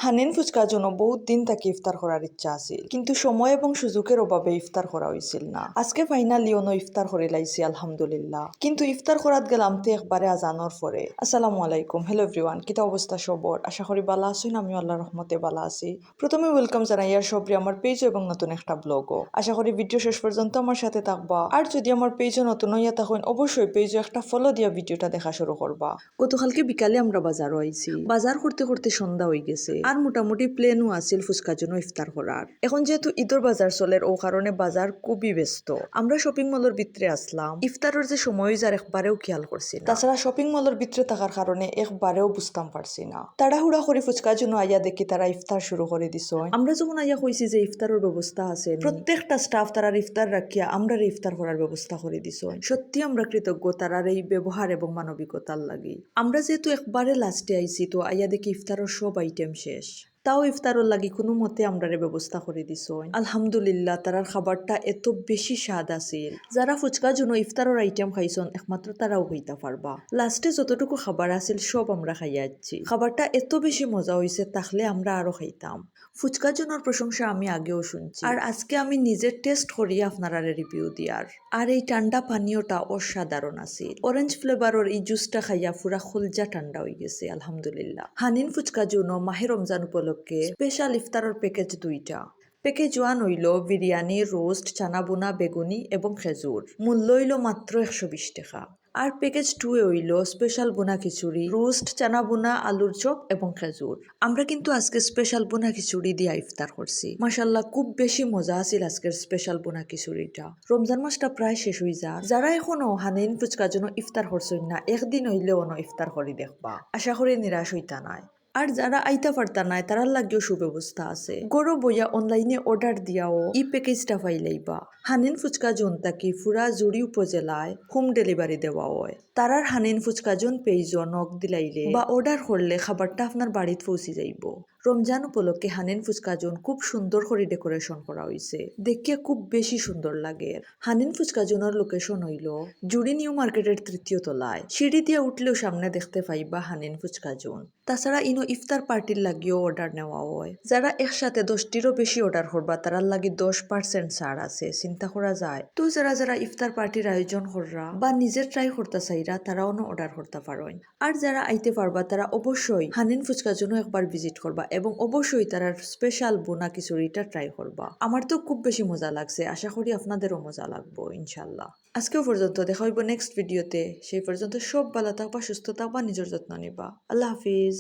হানিন ফুচকার জন্য বহুত দিন তাকে ইফতার করার ইচ্ছা আছিল, কিন্তু সময় এবং সুযোগের অভাবে ইফতার করা হয়েছিল না। আজকে ফাইনালি অন ইফতার করে লাইছি আলহামদুলিল্লাহ। কিন্তু ইফতার করাত গেলাম তো একবারে আজানোর পরে। আসসালামু আলাইকুম, হ্যালো এভরিওয়ান, কিতা অবস্থা সবর? আশা করি ভালো আছেন, আমি আল্লাহর রহমতে ভালো আছি। প্রথমে ওয়েলকাম জানাই আর সবরি আমার পেজ এবং নতুন একটা ব্লগও। আশা করি ভিডিও শেষ পর্যন্ত আমার সাথে থাকবা। আর যদি আমার পেজও নতুন হইয়া তখন অবশ্যই পেজও একটা ফলো দিয়া ভিডিওটা দেখা শুরু করবা। গতকালকে বিকালে আমরা বাজারও আইছি, বাজার করতে করতে সন্ধ্যা হয়ে গেছে আর মোটামুটি প্লেনও আছিল ফুচকার জন্য ইফতার করার। এখন যেহেতু ঈদের বাজার চলে ও কারণে বাজার খুবই ব্যস্ত। আমরা শপিং মলের ভিতরে আসলাম, ইফতারের যে সময় যার একবারেও খেয়াল করছি না। তাছাড়া শপিং মলের ভিতরে থাকার কারণে একবারেও বুঝতাম পারছি না। তাড়াহুড়া করে ফুচকার জন্য আইয়া দেখি তারা ইফতার শুরু করে দিছ। আমরা যখন আইয়া কইছি যে ইফতারের ব্যবস্থা আছে, প্রত্যেকটা স্টাফ তারার ইফতার রাখিয়া আমরা ইফতার করার ব্যবস্থা করে দিছ। সত্যি আমরা কৃতজ্ঞ তারার এই ব্যবহার এবং মানবিকতার লাগি। আমরা যেহেতু একবারে লাস্টে আইছি, তো আইয়া দেখি ইফতারের সব আইটেম শেষ। তাও ইফতারের লাগি কোনো মতে আমরারে ব্যবস্থা করে দিছ। আলহামদুলিল্লাহ, তারার খাবারটা এত বেশি স্বাদ আছিল। যারা ফুচকার জন্য ইফতারের আইটেম খাইছন একমাত্র তারাও হইতা পারবা। লাস্টে যতটুকু খাবার আছিল সব আমরা খাইয়া যাচ্ছি। খাবারটা এত বেশি মজা হয়েছে, তাহলে আমরা আরো খাইতাম। ফুচকার জন্য প্রশংসা আমি আগেও শুনছি, আর আজকে আমি নিজের টেস্ট করিয়া আপনারা রিভিউ দিয়ার। আর এই ঠান্ডা পানীয়টা অসাধারণ আছিল। অরেঞ্জ ফ্লেভারের এই জুসটা খাইয়া পুরা খুলজা ঠান্ডা হয়ে গেছে আলহামদুলিল্লাহ। হানিন ফুচকার জন্য মাহে রমজান উপলক্ষে স্পেশাল ইফতারের প্যাকেজ দুইটা। প্যাকেজ ওয়ান হইল বিরিয়ানি, রোস্ট, চানা বোনা, বেগুনি এবং খেজুর। মূল্য হইল মাত্র 120 টাকা। আর প্যাকেজ 2 হইল স্পেশাল বোনা খিচুড়ি, রোস্ট, চানা বোনা, আলুর চপ এবং খেজুর। আমরা কিন্তু আজকে স্পেশাল বোনা খিচুড়ি দিয়ে ইফতার করছি। মাশাআল্লাহ, খুব বেশি মজা আছিল আজকের স্পেশাল বোনা খিচুড়িটা। রমজান মাসটা প্রায় শেষ হয়ে যা, যারা এখনো হানিন ফুচকার জন্য ইফতার করছেন না, একদিন হইলেও ইফতার করে দেখবা। আশা করি নিরাশ হইতা নাই। আর যারা আইতা পারতা নাই তারার লাগেও সুব্যবস্থা আছে। গরো বইয়া অনলাইনে অর্ডার দিয়াও ই প্যাকেজটা পাইলাইবা। হানিন ফুচকা জোন তাকি ফুরা জুড়ি উপজেলায় হোম ডেলিভারি দেওয়া হয়। তারার হানিন ফুচকা জোন পেইজ নক দিলাইলে বা অর্ডার করলে খাবারটা আপনার বাড়িত পৌঁছে যাইব। রমজান উপলক্ষে হানিন ফুচকা জোন খুব সুন্দর করে ডেকোরেশন করা হয়েছে, দেখিয়া খুব বেশি সুন্দর লাগে। হানিন ফুচকা জোনের লোকেশন হইল জুড়ি নিউ মার্কেটের 3য় তলায়। সিঁড়ি দিয়ে উঠলেও সামনে দেখতে পাইবা হানিন ফুচকা জোন। তাছাড়া ইনো ইফতার পার্টির লাগিও অর্ডার নেওয়া হয়। যারা একসাথে 10টিরও বেশি অর্ডার করবা তারার লাগি 10% ছাড় আছে, চিন্তা করা যায়। তো যারা ইফতার পার্টির আয়োজন কররা বা নিজের ট্রাই করতে চাইরা তারাও অর্ডার করতে পারেন। আর যারা আইতে পারবা তারা অবশ্যই হানিন ফুচকার জন্য একবার ভিজিট করবা এবং অবশ্যই তারার স্পেশাল বোনা খিচুড়িটা ট্রাই করবা। আমার তো খুব বেশি মজা লাগছে, আশা করি আপনাদেরও মজা লাগবো ইনশাল্লাহ। আজকেও পর্যন্ত দেখা হইব নেক্সট ভিডিওতে। সেই পর্যন্ত সব ভালো থাকবা, সুস্থ থাকবা, নিজের যত্ন নিবা। আল্লাহ হাফিজ।